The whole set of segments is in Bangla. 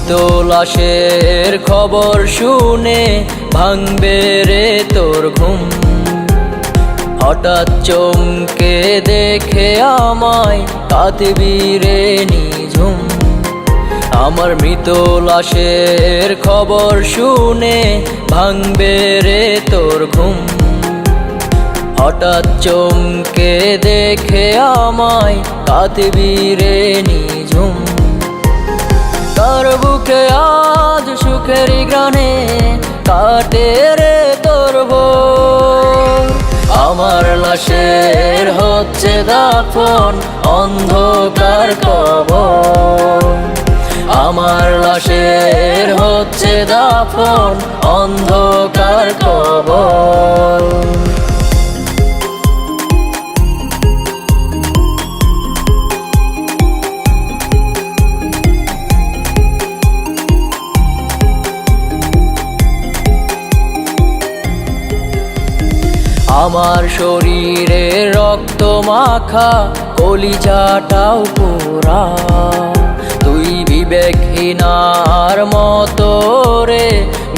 মৃত লাশের খবর শুনে ভাঙবে রে তোর ঘুম। হঠাৎ চমকে দেখে আমায় কাঁদবি রে নিঝুম। আমার মৃত লাশের খবর শুনে ভাঙবে রে তোর ঘুম। হঠাৎ চমকে দেখে আমায় কাঁদবি রে নিঝুম। তার বুকে আজ সুখের গ্রাণে কাটে রে তোর ভোর। আমার লাশের হচ্ছে দাফন অন্ধকার কবর। আমার লাশের হচ্ছে দাফন অন্ধকার কবর। আমার শরীরে রক্ত মাখা কলিজাটাও পোড়া। তুই বিবেকহীনার মতো রে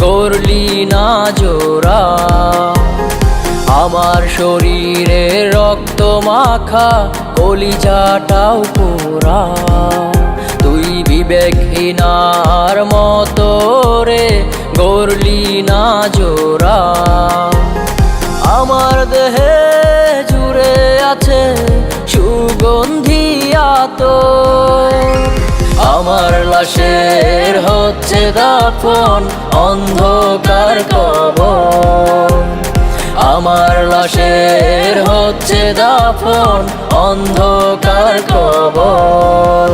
গড়লি না জোড়া। আমার শরীরে রক্ত মাখা কলিজাটাও পোড়া। তুই বিবেকহীনার মতো রে গড়লি না জোড়া। আমার দেহে জুড়ে আছে সুগন্ধি আতর। আমার লাশের হচ্ছে দাফন অন্ধকার কবর। আমার লাশের হচ্ছে দাফন অন্ধকার কবর।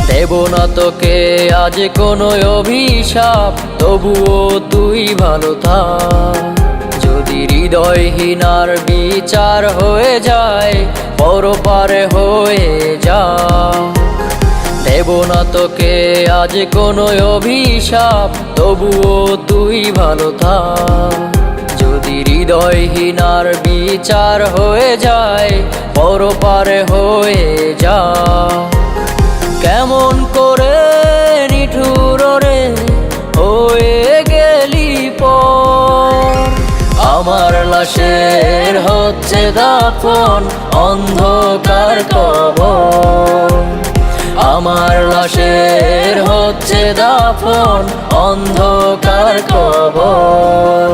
দেব না তোকে আজ কোনো অভিশাপ, তবুও তুই ভালো থাক। যদি হৃদয়হীনার বিচার হয়ে যায় পরপারে হয়ে যা। দেব না তোকে আজ কোনো অভিশাপ, তবুও তুই ভালো থাক। যদি হৃদয়হীনার বিচার হয়ে যায় পরপারে হয়ে যা। কেমন করে নিঠুর রে হয়ে গেলি পর। আমার লাশের হচ্ছে দাফন অন্ধকার কবর। আমার লাশের হচ্ছে দাফন অন্ধকার কবর।